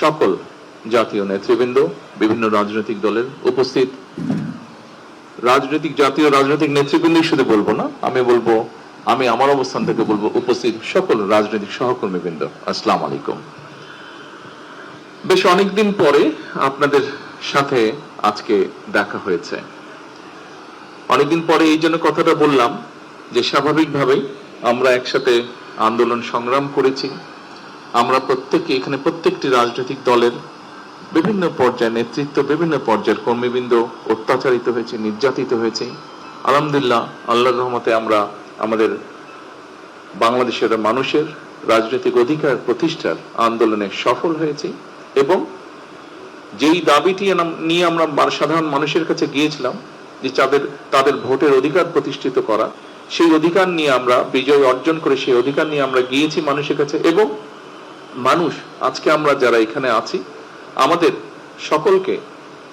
সকল জাতীয় নেতৃবৃন্দ, বিভিন্ন রাজনৈতিক দলের উপস্থিত জাতীয় রাজনৈতিক নেতৃবৃন্দই শুধু বলবো না, আমি আমার অবস্থান থেকে বলবো উপস্থিত সকল রাজনৈতিক সহকর্মীবৃন্দ, আসসালামু আলাইকুম। বেশ অনেকদিন পরে আপনাদের সাথে আজকে দেখা হয়েছে। অনেকদিন পরে এই জন্য কথাটা বললাম যে স্বাভাবিকভাবেই আমরা একসাথে আন্দোলন সংগ্রাম করেছি। আমরা এখানে প্রত্যেকটি রাজনৈতিক দলের বিভিন্ন পর্যায়ের নেতৃত্ব, বিভিন্ন পর্যায়ের কর্মীবৃন্দ অত্যাচারিত হয়েছে, নির্যাতিত হয়েছে। আলহামদুলিল্লাহ, আল্লাহর রহমতে আমরা আমাদের বাংলাদেশের মানুষের রাজনৈতিক অধিকার প্রতিষ্ঠার আন্দোলনে সফল হয়েছি এবং যেই দাবিটি নিয়ে আমরা সাধারণ মানুষের কাছে গিয়েছিলাম যে তাদের ভোটের অধিকার প্রতিষ্ঠিত করা, সেই অধিকার নিয়ে আমরা বিজয় অর্জন করে সেই অধিকার নিয়ে আমরা গিয়েছি মানুষের কাছে। এবং মানুষ, আজকে আমরা যারা এখানে আছি, আমাদের সকলকে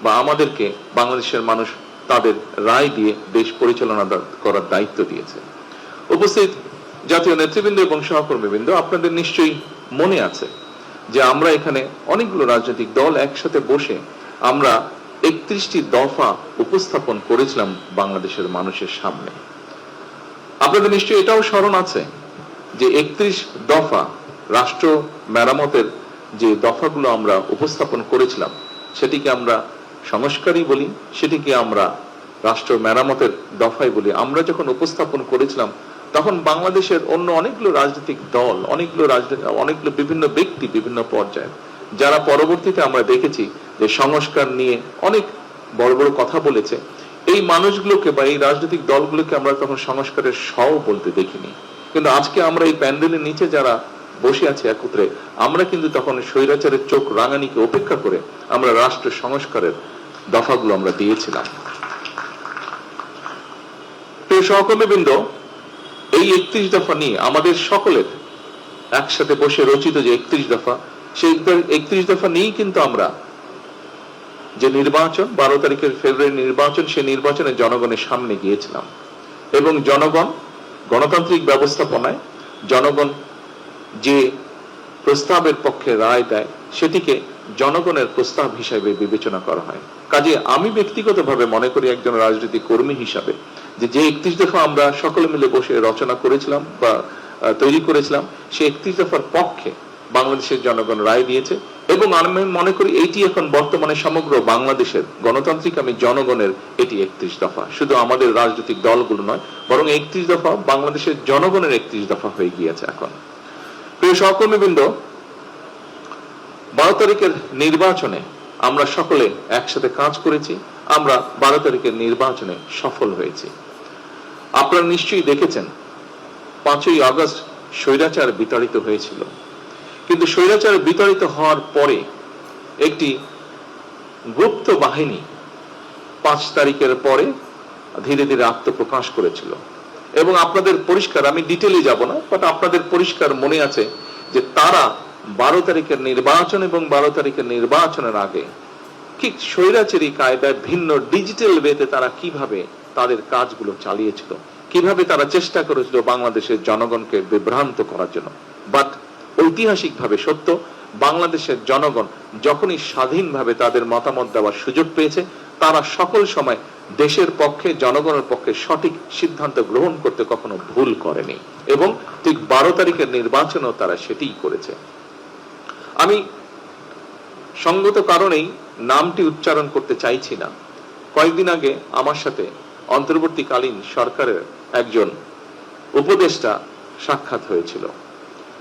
বা আমাদেরকে বাংলাদেশের মানুষ তাদের রায় দিয়ে দেশ পরিচালনা করার দায়িত্ব দিয়েছে। উপস্থিত জাতীয় নেতৃবৃন্দ এবং সহকর্মীবৃন্দ, আপনাদের নিশ্চয়ই মনে আছে যে আমরা এখানে অনেকগুলো রাজনৈতিক দল একসাথে বসে আমরা 31টি দফা উপস্থাপন করেছিলাম বাংলাদেশের মানুষের সামনে। আপনাদের নিশ্চয়ই এটাও স্মরণ আছে যে 31 দফা রাষ্ট্র মেরামতের যে দফাগুলো আমরা উপস্থাপন করেছিলাম, সেটিকে আমরা সংস্কারই বলি, সেটিকে আমরা রাষ্ট্র মেরামতের দফাই বলি। আমরা যখন উপস্থাপন করেছিলাম তখন বাংলাদেশের অন্য অনেকগুলো রাজনৈতিক দল, অনেকগুলো বিভিন্ন ব্যক্তি, বিভিন্ন পর্যায়ে, যারা পরবর্তীতে আমরা দেখেছি যে সংস্কার নিয়ে অনেক বড় বড় কথা বলেছে, এই মানুষগুলোকে বা এই রাজনৈতিক দলগুলোকে আমরা তখন সংস্কারের সও বলতে দেখিনি। কিন্তু আজকে আমরা এই প্যান্ডেলের নিচে যারা বসে আছে একত্রে, আমরা কিন্তু তখন স্বৈরাচারের চোখ রাঙানিকে উপেক্ষা করে আমরা রাষ্ট্র সংস্কারের দফাগুলো আমরা দিয়েছিলাম। প্রিয় সহকর্মীবৃন্দ, এই 31 দফা নিয়ে আমাদের সকলের একসাথে বসে রচিত যে 31 দফা, সেই 31 দফা নিয়েই কিন্তু আমরা যে নির্বাচন, 12 তারিখের ফেব্রুয়ারি নির্বাচন, সেই নির্বাচনে জনগণের সামনে গিয়েছিলাম এবং জনগণ গণতান্ত্রিক ব্যবস্থাপনায় জনগণ যে প্রস্তাবের পক্ষে রায় দেয়, সেটিকে জনগণের প্রস্তাব হিসাবে বিবেচনা করা হয়। কাজে আমি ব্যক্তিগতভাবে মনে করি, একজন রাজনৈতিক কর্মী হিসাবে, যে 31 দফা আমরা সকলে মিলে বসে রচনা করেছিলাম বা তৈরি করেছিলাম, সেই 31 দফার পক্ষে বাংলাদেশের জনগণ রায় দিয়েছে এবং আমি মনে করি এইটি এখন বর্তমানে সমগ্র বাংলাদেশের গণতান্ত্রিক জনগণের এটি 31 দফা, শুধু আমাদের রাজনৈতিক দলগুলো নয়, বরং 31 দফা বাংলাদেশের জনগণের 31 দফা হয়ে গিয়েছে এখন। প্রিয় সহকর্মীবৃন্দ, 12 তারিখের নির্বাচনে আমরা সকলে একসাথে কাজ করেছি, আমরা 12 তারিখের নির্বাচনে সফল হয়েছি। আপনারা নিশ্চয়ই দেখেছেন 5ই আগস্ট স্বৈরাচার বিতাড়িত হয়েছিল, কিন্তু স্বৈরাচার বিতাড়িত হওয়ার পরে একটি গুপ্ত বাহিনী 5 তারিখের পরে ধীরে ধীরে আত্মপ্রকাশ করেছিল এবং আপনাদের পরিষ্কার, আমি ডিটেইলে যাব না, বাট আপনাদের পরিষ্কার মনে আছে যে তারা 12 তারিখের নির্বাচন এবং 12 তারিখের নির্বাচনের আগে ঠিক স্বৈরাচারী কায়দায় ভিন্ন ডিজিটাল ওয়েতে তারা কিভাবে তাদের কাজগুলো চালিয়েছিল, কিভাবে তারা চেষ্টা করেছিল বাংলাদেশের জনগণকে বিভ্রান্ত করার জন্য। বাট ঐতিহাসিকভাবে সত্য, বাংলাদেশের জনগণ যখনই স্বাধীনভাবে তাদের মতামত দেওয়ার সুযোগ পেয়েছে, তারা সকল সময় দেশের পক্ষে, জনগণের পক্ষে সঠিক সিদ্ধান্ত গ্রহণ করতে কখনো ভুল করেনি এবং ঠিক 12 তারিখের নির্বাচনেও তারা সেটিই করেছে। আমি সঙ্গত কারণেই নামটি উচ্চারণ করতে চাইছি না। কয়েকদিন আগে আমার সাথে অন্তর্বর্তীকালীন সরকারের একজন উপদেষ্টা সাক্ষাৎ হয়েছিল।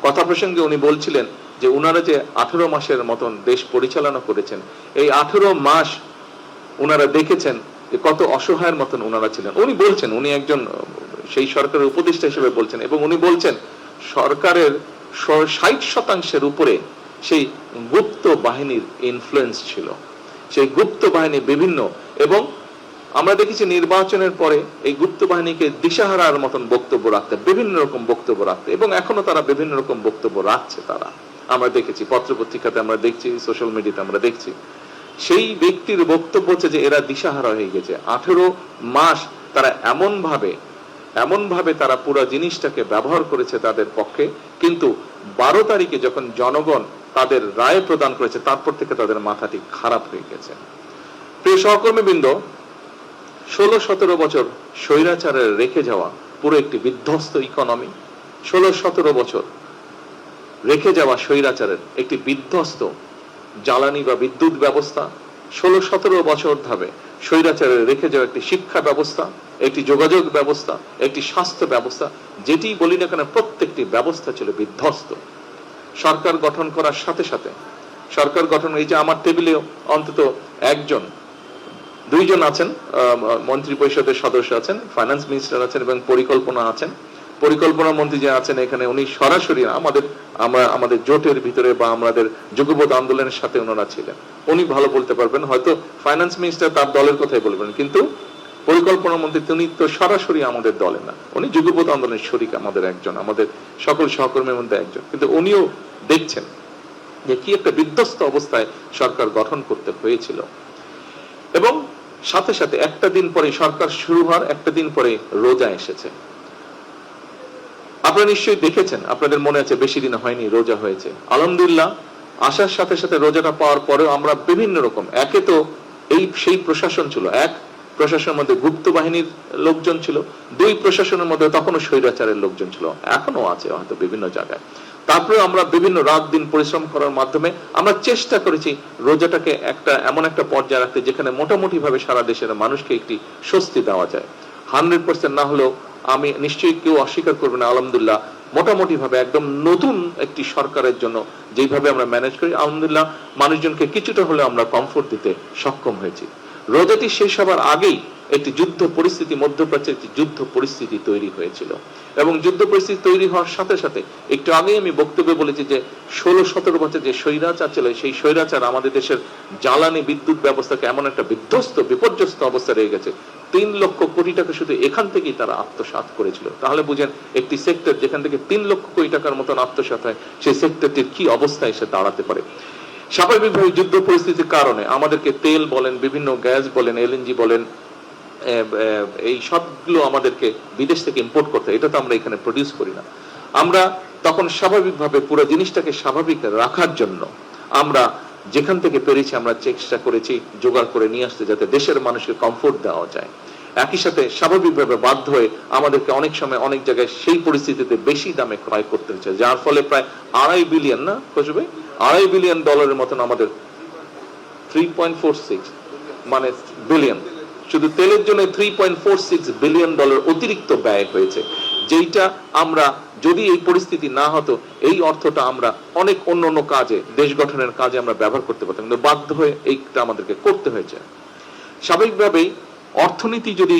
কথা প্রসঙ্গে উনি বলছিলেন যে উনারা যে 18 মাসের মতন দেশ পরিচালনা করেছেন, এই 18 মাস উনারা দেখেছেন যে কত অসহায়ের মতন উনারা ছিলেন। উনি বলছেন, উনি একজন সেই সরকারের উপদেষ্টা হিসেবে বলছেন এবং উনি বলছেন সরকারের 60% উপরে সেই গুপ্ত বাহিনীর ইনফ্লুয়েন্স ছিল। সেই গুপ্ত বাহিনী বিভিন্ন, এবং আমরা দেখেছি নির্বাচনের পরে এই গুপ্ত বাহিনীকে দিশাহারার মতন বক্তব্য রাখতে, বিভিন্ন রকম বক্তব্য রাখতে, এবং এখনো তারা বিভিন্ন রকম বক্তব্য রাখছে। তারা আমরা দেখেছি পত্রপত্রিকাতে, আমরা দেখছি সোশ্যাল মিডিয়াতে, আমরা দেখছি সেই ব্যক্তির বক্তব্য হচ্ছে যে এরা দিশাহারা হয়ে গেছে। 18 মাস তারা এমন ভাবে তারা পুরো জিনিসটাকে ব্যবহার করেছে তাদের পক্ষে, কিন্তু 12 তারিখে যখন জনগণ তাদের রায় প্রদান করেছে তারপর থেকে তাদের মাথাটি খারাপ হয়ে গেছে। প্রিয় সহকর্মীবৃন্দ, 16-17 বছর স্বৈরাচারের রেখে যাওয়া পুরো একটি বিধ্বস্ত ইকোনমি, 16-17 বছর রেখে যাওয়া স্বৈরাচারের একটি বিধ্বস্ত জ্বালানি বা বিদ্যুৎ ব্যবস্থা, 16-17 বছর ধরে স্বৈরাচারের রেখে যাওয়া একটি শিক্ষা ব্যবস্থা, একটি যোগাযোগ ব্যবস্থা, একটি স্বাস্থ্য ব্যবস্থা, যেটি বলি না কেন প্রত্যেকটি ব্যবস্থা ছিল বিধ্বস্ত। সরকার গঠন করার সাথে সাথে সরকার গঠন, এই যে আমার টেবিলেও অন্তত দুইজন আছেন, মন্ত্রী পরিষদের সদস্য আছেন, ফাইন্যান্স মিনিস্টার আছেন এবং পরিকল্পনা আছেন। পরিকল্পনা মন্ত্রী যে আছেন এখানে, উনি সরাসরি আমাদের জোটের ভিতরে বা আমাদের যুগপৎ আন্দোলনের সাথে ওনারা ছিলেন, উনি ভালো বলতে পারবেন। হয়তো ফাইন্যান্স মিনিস্টার তার দলের কথাই বলবেন, কিন্তু পরিকল্পনা মন্ত্রী তিনি তো সরাসরি আমাদের দলের না, উনি যুগপৎ আন্দোলনের শরিক, আমাদের একজন, আমাদের সকল সহকর্মীর মধ্যে একজন, কিন্তু উনিও দেখছেন যে কি একটা বিধ্বস্ত অবস্থায় সরকার গঠন করতে হয়েছিল। এবং সাথে সাথে একটা দিন পরে সরকার শুরু হওয়ার একটা দিন পরে রোজা এসেছে। আপনারা নিশ্চয়ই দেখেছেন, আপনাদের মনে আছে বেশি দিন হয়নি রোজা হয়েছে। আলহামদুলিল্লাহ, আসার সাথে সাথে রোজাটা পাওয়ার পরেও আমরা বিভিন্ন রকম, একে তো সেই প্রশাসন ছিল, এক প্রশাসনের মধ্যে গুপ্ত বাহিনীর লোকজন ছিল, দুই প্রশাসনের মধ্যে তখনও স্বৈরাচারের লোকজন ছিল, এখনো আছে হয়তো বিভিন্ন জায়গায়। তারপরে আমরা বিভিন্ন রাত দিন পরিশ্রম করার মাধ্যমে আমরা চেষ্টা করেছি রোজাটাকে এমন একটা পর্যায়ে রাখতে যেখানে মোটামুটি ভাবে সারা দেশের মানুষকে একটি স্বস্তি দেওয়া যায়। 100% না হলেও আমি নিশ্চয়ই কেউ অস্বীকার করবে না, আলহামদুলিল্লাহ মোটামুটি ভাবে একদম নতুন একটি সরকারের জন্য যেভাবে আমরা ম্যানেজ করি, আলহামদুলিল্লাহ মানুষজনকে কিছুটা হলেও আমরা কমফোর্ট দিতে সক্ষম হয়েছি। রোজাটি শেষ হবার আগেই একটি যুদ্ধ পরিস্থিতি, মধ্যপ্রাচ্যে একটি যুদ্ধ পরিস্থিতি তৈরি হয়েছিল এবং যুদ্ধ পরিস্থিতি তৈরি হওয়ার সাথে সাথে একটু আগেই আমি বক্তব্যে বলেছি যে 16-17 বছর যে স্বৈরাচার ছিল, সেই স্বৈরাচার আমাদের দেশের জ্বালানি বিদ্যুৎ ব্যবস্থাকে এমন একটা বিধ্বস্ত বিপর্যস্ত অবস্থা রয়ে গেছে, 3 লক্ষ কোটি টাকা শুধু এখান থেকেই তারা আত্মসাৎ করেছিল। তাহলে বুঝেন একটি সেক্টর যেখান থেকে 3 লক্ষ কোটি টাকার মতন আত্মসাৎ হয়, সেই সেক্টরটির কি অবস্থায় এসে দাঁড়াতে পারে। স্বাভাবিকভাবে যুদ্ধ পরিস্থিতির কারণে আমাদেরকে তেল বলেন, বিভিন্ন গ্যাস বলেন, এলএনজি বলেন, এই সবগুলো আমাদেরকে বিদেশ থেকে ইম্পোর্ট করতে হয়, এটা তো আমরা এখানে প্রডিউস করি না। আমরা তখন স্বাভাবিকভাবে পুরো জিনিসটাকে স্বাভাবিক রাখার জন্য আমরা যেখান থেকে পেরেছি আমরা চেষ্টা করেছি জোগাড় করে নিয়ে আসতে, যাতে দেশের মানুষকে কমফোর্ট দেওয়া যায়। একই সাথে স্বাভাবিকভাবে বাধ্য হয়ে আমাদেরকে অনেক সময় অনেক জায়গায় সেই পরিস্থিতিতে বেশি দামে ক্রয় করতে হয়েছে, যার ফলে প্রায় $2.5 বিলিয়ন না খুঁজবে $2.5 বিলিয়ন মতন আমাদের 3.46 মানে বিলিয়ন, শুধু তেলের জন্য $3.46 বিলিয়ন অতিরিক্ত ব্যয় হয়েছে, যেটা আমরা যদি এই পরিস্থিতি না হতো এই অর্থটা আমরা অনেক অন্য কাজে, দেশ গঠনের কাজে আমরা ব্যবহার করতে পারতাম, কিন্তু বাধ্য হয়ে এইটা আমাদেরকে করতে হয়েছে। স্বাভাবিকভাবেই অর্থনীতি যদি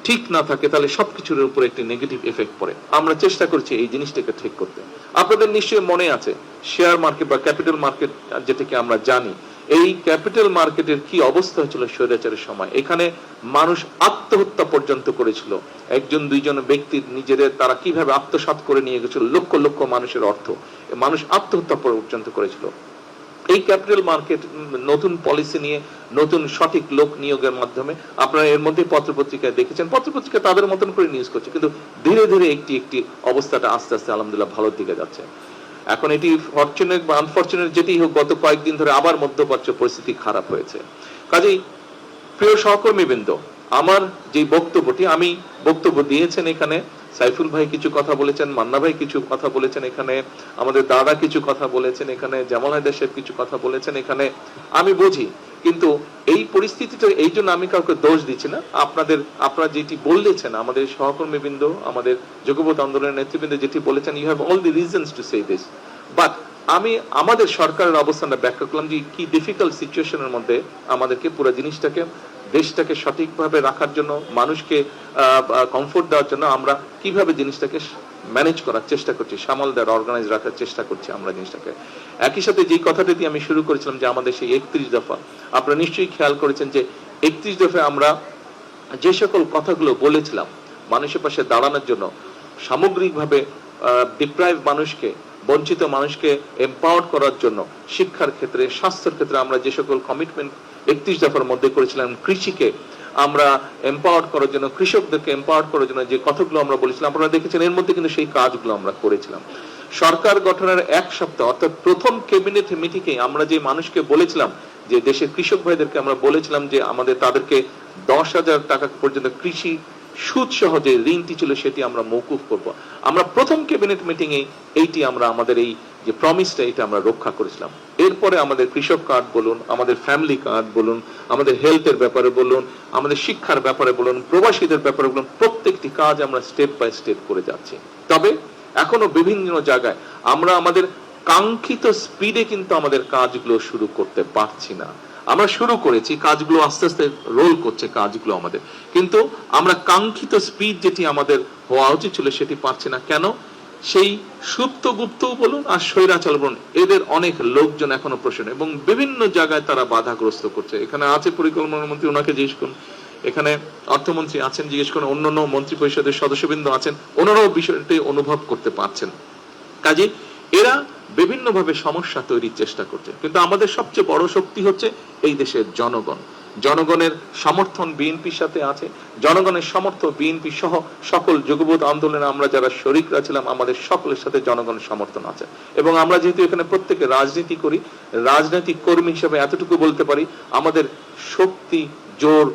ঠিক না থাকে তাহলে সবকিছুর উপর একটি নেগেটিভ এফেক্ট পড়ে। আমরা চেষ্টা করছি এই জিনিসটাকে ঠিক করতে। আপনাদের নিশ্চয়ই মনে আছে শেয়ার মার্কেট বা ক্যাপিটাল মার্কেট যেটাকে আমরা জানি, এই ক্যাপিটাল মার্কেটের কি অবস্থা হয়েছিল স্বৈরাচারের সময়। এখানে মানুষ আত্মহত্যা পর্যন্ত করেছিল, একজন দুইজন ব্যক্তির নিজেদের তারা কিভাবে আত্মসাৎ করে নিয়ে গেছিল লক্ষ লক্ষ মানুষের অর্থ, মানুষ আত্মহত্যা পর্যন্ত করেছিল। এই ক্যাপিটাল মার্কেট নতুন পলিসি নিয়ে নতুন সঠিক লোক নিয়োগের মাধ্যমে আপনারা এর মধ্যে পত্রপত্রিকায় দেখেছেন, পত্রপত্রিকা তাদের মতন করে নিউজ করছে, কিন্তু ধীরে ধীরে একটি অবস্থাটা আস্তে আস্তে আলহামদুলিল্লাহ ভালোর দিকে যাচ্ছে। এখন এটি ফরচুনেট বা আনফরচুনেট যেটি হোক, গত কয়েকদিন ধরে আবার মধ্যপ্রাচ্য পরিস্থিতি খারাপ হয়েছে। কাজেই প্রিয় সহকর্মীবৃন্দ, আমার যে বক্তব্যটি আমি বক্তব্য দিয়েছেন, এখানে সাইফুল ভাই কিছু কথা বলেছেন, মান্না ভাই কিছু কথা বলেছেন, এখানে আমাদের দাদা কিছু কথা বলেছেন, এখানে জামাল হায়দার সাহেব কিছু কথা বলেছেন, এখানে আমি বুঝি, কিন্তু এই পরিস্থিতিটা এই জন্য আমি কাউকে দোষ দিচ্ছি না। আপনারা যেটি বলেছেন, আমাদের সহকর্মীবৃন্দ, আমাদের যুগপৎ আন্দোলনের নেতৃবৃন্দ যেটি বলেছেন, you have all the reasons to say this, but আমি আমাদের সরকারের অবস্থানটা ব্যাখ্যা করলাম যে কি ডিফিকাল্ট সিচুয়েশনের মধ্যে আমাদেরকে পুরো জিনিসটাকে, দেশটাকে সঠিকভাবে রাখার জন্য, মানুষকে কমফোর্ট দেওয়ার জন্য আমরা কিভাবে জিনিসটাকে ম্যানেজ করার চেষ্টা করছি, সামাল দেওয়ার, অর্গানাইজ রাখার চেষ্টা করছি আমরা জিনিসটাকে। একই সাথে যেই কথাটা দিয়ে আমি শুরু করেছিলাম যে আমাদের সেই 31 দফা, আপনারা নিশ্চয়ই খেয়াল করেছেন যে 31 দফায় আমরা যে সকল কথাগুলো বলেছিলাম মানুষের পাশে দাঁড়ানোর জন্য, সামগ্রিকভাবে ডিপ্রাইভ মানুষকে, বঞ্চিত মানুষকে এম্পাওয়ার করার জন্য, শিক্ষার ক্ষেত্রে, স্বাস্থ্যের ক্ষেত্রে আমরা যে সকল কমিটমেন্ট 31 দফার মধ্যে করেছিলাম, কৃষিকে আমরা এম্পাওয়ার করার জন্য, কৃষকদেরকে এম্পাওয়ার করার জন্য যে কথাগুলো আমরা বলেছিলাম, আপনারা দেখেছেন এর মধ্যে কিন্তু সেই কাজগুলো আমরা করেছিলাম। সরকার গঠনের এক সপ্তাহ অর্থাৎ প্রথম ক্যাবিনেট মিটিংয়ে আমরা যে মানুষকে বলেছিলাম যে দেশের কৃষক ভাইদেরকে আমরা বলেছিলাম যে আমাদের তাদেরকে 10,000 টাকা পর্যন্ত কৃষি সুদ সহ যে ঋণটি ছিল সেটি আমরা মওকুফ করব। আমরা প্রথম ক্যাবিনেট মিটিং এ এইটি আমরা আমাদের এই যে প্রমিসটা এটা আমরা রক্ষা করেছিলাম। এরপরে আমাদের কৃষক কার্ড বলুন, আমাদের ফ্যামিলি কার্ড বলুন, আমাদের হেলথের ব্যাপারে বলুন, আমাদের শিক্ষার ব্যাপারে বলুন, প্রবাসীদের ব্যাপারে বলুন, প্রত্যেকটি কাজ আমরা স্টেপ বাই স্টেপ করে যাচ্ছি। তবে এখনো বিভিন্ন জায়গায় আমরা আমাদের কাঙ্ক্ষিত স্পিডে কিন্তু আমাদের কাজগুলো শুরু করতে পারছি না। আমরা শুরু করেছি, কাজগুলো আস্তে আস্তে রোল করছে কাজগুলো আমাদের, কিন্তু আমরা কাঙ্ক্ষিত স্পিড যেটি আমাদের হওয়া উচিত ছিল সেটি পাচ্ছি না। কেন? সেই সুপ্ত গুপ্ত বলুন আর স্বৈরাচার বলুন, এদের অনেক লোকজন এখনো প্রশ্ন এবং বিভিন্ন জায়গায় তারা বাধাগ্রস্ত করছে। এখানে আছে পরিকল্পনা মন্ত্রী, ওনাকে জিজ্ঞেস করুন, এখানে অর্থমন্ত্রী আছেন, জিজ্ঞেস করুন, অন্যান্য মন্ত্রী পরিষদের সদস্যবৃন্দ আছেন, ওনারাও বিষয়টি অনুভব করতে পারছেন। কাজে এরা বিভিন্ন ভাবে সমস্যা তৈরির চেষ্টা করছে, কিন্তু আমাদের সবচেয়ে বড় শক্তি হচ্ছে এই দেশের জনগণ। জনগণের সমর্থন বিএনপির সাথে আছে, জনগণের সমর্থন বিএনপি সহ সকল যুগপৎ আন্দোলনে আমরা যারা শরিকরা ছিলাম আমাদের সকলের সাথে জনগণের সমর্থন আছে। এবং আমরা যেহেতু এখানে প্রত্যেকে রাজনীতি করি, রাজনৈতিক কর্মী হিসেবে এতটুকু বলতে পারি আমাদের শক্তি জোর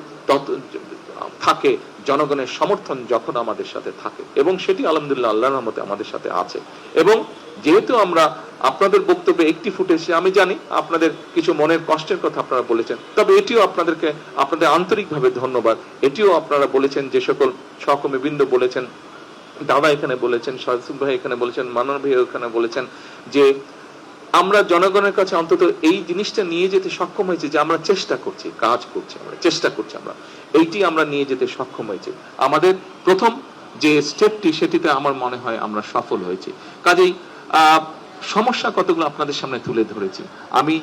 থাকে জনগণের সমর্থন যখন আমাদের সাথে থাকে, এবং সেটি আলহামদুলিল্লাহ আল্লাহর রহমতে আমাদের সাথে আছে। এবং যেহেতু আমরা আপনাদের বক্তব্যে একটি ফুটেছে, আমি জানি আপনাদের কিছু মনের কষ্টের কথা আপনারা বলেছেন, তবে এটিও আপনাদেরকে আপনাদের আন্তরিকভাবে ধন্যবাদ। এটিও আপনারা বলেছেন, যে সকল সহকর্মীবৃন্দ বলেছেন, দাদা এখানে বলেছেন, শাহসুফ ভাই এখানে বলেছেন, মানন ভাই এখানে বলেছেন, যে আমরা জনগণের কাছে অন্তত এই জিনিসটা নিয়ে যেতে সক্ষম হয়েছে যে আমরা চেষ্টা করছি, কাজ করছি, আমরা চেষ্টা করছি, আমরা এইটি আমরা নিয়ে যেতে সক্ষম হয়েছে। আমাদের প্রথম যে স্টেপটি সেটিতে আমার মনে হয় আমরা সফল হয়েছি। কাজেই সমস্যা কতগুলো আপনাদের সামনে তুলে ধরেছি। আমি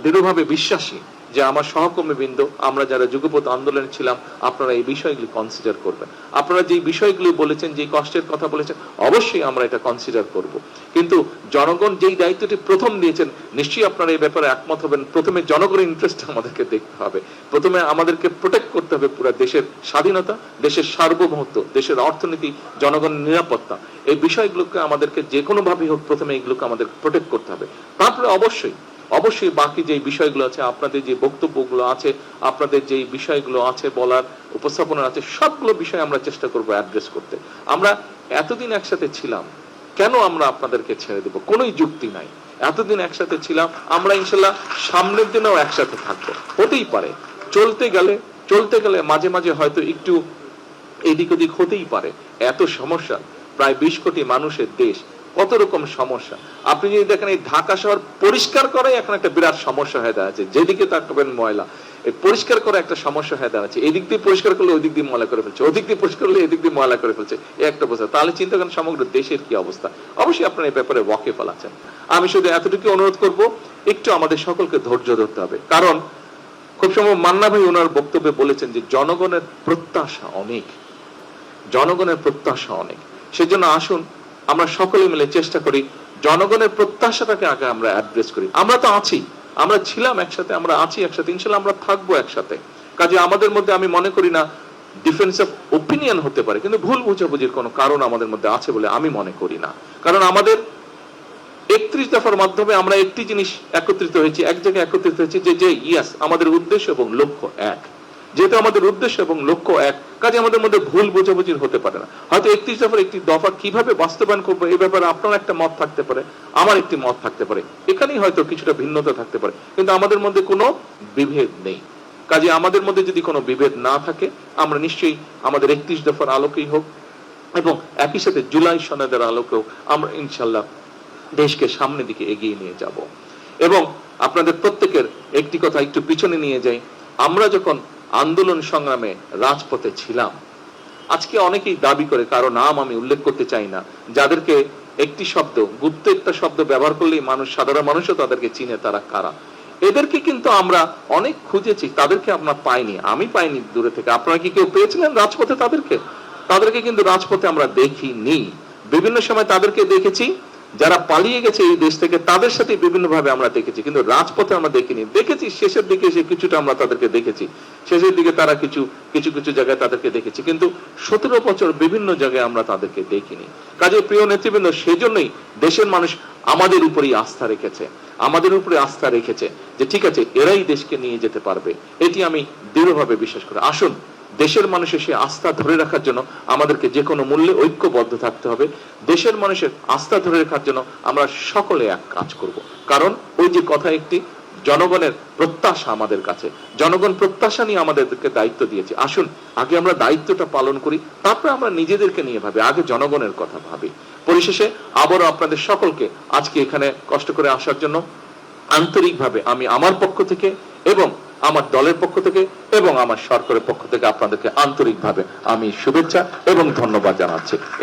দৃঢ়ভাবে বিশ্বাসী যে আমার সহকর্মীবৃন্দ, আমরা যারা যুগপৎ আন্দোলনে ছিলাম, আপনারা এই বিষয়গুলি কনসিডার করবেন। আপনারা যে বিষয়গুলি বলেছেন, যে কষ্টের কথা বলেছেন, অবশ্যই আমরা এটা কনসিডার করব। কিন্তু জনগণ যেই দায়িত্বটি প্রথম দিয়েছেন, নিশ্চয়ই আপনারা এই ব্যাপারে একমত হবেন। প্রথমে জনগণের ইন্টারেস্ট আমাদেরকে দেখতে হবে, প্রথমে আমাদেরকে প্রোটেক্ট করতে হবে পুরো দেশের স্বাধীনতা, দেশের সার্বভৌমত্ব, দেশের অর্থনীতি, জনগণের নিরাপত্তা, এই বিষয়গুলোকে আমাদেরকে যে কোনো ভাবে হোক প্রথমে এগুলোকে আমাদের প্রোটেক্ট করতে হবে। তারপরে অবশ্যই অবশ্যই বাকি যে বিষয়গুলো আছে, আপনাদের যে বক্তব্যগুলো আছে, আপনাদের যে বিষয়গুলো আছে বলার, উপস্থাপনা আছে, সবগুলো বিষয় আমরা চেষ্টা করব অ্যাড্রেস করতে। আমরা এতদিন একসাথে ছিলাম, কেন আমরা আপনাদেরকে ছেড়ে দেব? কোনোই যুক্তি নাই। এতদিন একসাথে ছিলাম, আমরা ইনশাল্লাহ সামনের দিনেও একসাথে থাকবো। হতেই পারে চলতে গেলে মাঝে মাঝে হয়তো একটু এদিক ওদিক হতেই পারে। এত সমস্যা, প্রায় 20 কোটি মানুষের দেশ, কত রকম সমস্যা। আপনি যদি দেখেন এই ঢাকা শহর পরিষ্কার করাই এখন একটা বিরাট সমস্যা হয়ে দাঁড়াচ্ছে। যেদিকে তাকাবেন ময়লা, এই পরিষ্কার করা একটা সমস্যা হয়ে দাঁড়াচ্ছে। এদিক দিয়ে পরিষ্কার করলে ওই দিক দিয়ে ময়লা করে ফেলছে, ওদিক দিয়ে পরিষ্কার করলে এদিক দিয়ে ময়লা করে ফেলছে, এই একটা অবস্থা। তাহলে চিন্তা করেন সমগ্র দেশের কি অবস্থা। অবশ্যই আপনারা এই ব্যাপারে ওয়াকিফ আছেন। আমি শুধু এতটুকু অনুরোধ করব, একটু আমাদের সকলকে ধৈর্য ধরতে হবে। কারণ খুব সম্ভব মান্না ভাই ওনার বক্তব্যে বলেছেন যে জনগণের প্রত্যাশা অনেক, জনগণের প্রত্যাশা অনেক। সেজন্য আসুন আমরা সকলে মিলে চেষ্টা করি জনগণের প্রত্যাশাটাকে আগে আমরা অ্যাড্রেস করি। আমরা তো আছি, আমরা ছিলাম একসাথে, আমরা আছি একসাথে, ইনশাল্লাহ আমরা থাকবো একসাথে। কাজে আমাদের মধ্যে আমি মনে করি না ডিফারেন্স অফ ওপিনিয়ন হতে পারে, কিন্তু ভুল বুঝাবুঝির কোনো কারণ আমাদের মধ্যে আছে বলে আমি মনে করি না। কারণ আমাদের 31 দফার মাধ্যমে আমরা একটি জিনিস একত্রিত হয়েছি, এক জায়গায় একত্রিত হয়েছি, যে ইয়াস আমাদের উদ্দেশ্য এবং লক্ষ্য এক। যেহেতু আমাদের উদ্দেশ্য এবং লক্ষ্য এক, কাজে আমাদের মধ্যে ভুল বোঝাবুঝির হতে পারে না। হয়তো 31 দফার একটি দফা কিভাবে বাস্তবায়ন করবো এই ব্যাপারে আপনার একটা মত থাকতে পারে, আমার একটি মত থাকতে পারে, এখানেই হয়তো কিছুটা ভিন্নতা থাকতে পারে, কিন্তু আমাদের মধ্যে কোনো বিভেদ নেই। কাজে আমাদের মধ্যে যদি কোনো বিভেদ না থাকে, আমরা নিশ্চয়ই আমাদের 31 দফার আলোকেই হোক এবং একই সাথে জুলাই সনদের আলোকেও আমরা ইনশাল্লাহ দেশকে সামনের দিকে এগিয়ে নিয়ে যাব। এবং আপনাদের প্রত্যেকের একটি কথা একটু পিছনে নিয়ে যাই, আমরা যখন আন্দোলন সংগ্রামে রাজপথে ছিলাম, আজকে অনেকেই দাবি করে, কারো নাম আমি উল্লেখ করতে চাই না, যাদেরকে একটি শব্দ, গুপ্ত একটা শব্দ ব্যবহার করলেই মানুষ, সাধারণ মানুষও তাদেরকে চিনে, তারা কারা। এদেরকে কিন্তু আমরা অনেক খুঁজেছি, তাদেরকে আমরা পাইনি, আমি পাইনি দূরে থেকে। আপনারা কি কেউ পেয়েছিলেন রাজপথে? তাদেরকে কিন্তু রাজপথে আমরা দেখিনি। বিভিন্ন সময় তাদেরকে দেখেছি, যারা পালিয়ে গেছে এই দেশ থেকে তাদের সাথে বিভিন্নভাবে আমরা দেখেছি, কিন্তু রাজপথে আমরা দেখিনি। দেখেছি শেষের দিকে এসে কিছুটা আমরা তাদেরকে দেখেছি, শেষের দিকে তারা কিছু কিছু কিছু জায়গায় তাদেরকে দেখেছি, কিন্তু 17 বছর বিভিন্ন জায়গায় আমরা তাদেরকে দেখিনি। কাজে প্রিয় নেতৃবৃন্দ, সেজন্যই দেশের মানুষ আমাদের উপরেই আস্থা রেখেছে, আমাদের উপরে আস্থা রেখেছে যে ঠিক আছে এরাই দেশকে নিয়ে যেতে পারবে। এটি আমি দৃঢ়ভাবে বিশ্বাস করি। আসুন দেশের মানুষের সে আস্থা ধরে রাখার জন্য আমাদেরকে যে কোনো মূল্যে ঐক্যবদ্ধ থাকতে হবে। দেশের মানুষের আস্থা ধরে রাখার জন্য আমরা সকলে এক কাজ করব। কারণ ওই যে কথা একটি, জনগণের প্রত্যাশা আমাদের কাছে, জনগণ প্রত্যাশা নিয়ে আমাদেরকে দায়িত্ব দিয়েছে। আসুন আগে আমরা দায়িত্বটা পালন করি, তারপরে আমরা নিজেদেরকে নিয়ে ভাবি, আগে জনগণের কথা ভাবি। পরিশেষে আবারও আপনাদের সকলকে আজকে এখানে কষ্ট করে আসার জন্য আন্তরিকভাবে আমি আমার পক্ষ থেকে এবং আমার দলের পক্ষ থেকে এবং আমার সরকারের পক্ষ থেকে আপনাদেরকে আন্তরিকভাবে আমি শুভেচ্ছা এবং ধন্যবাদ জানাচ্ছি।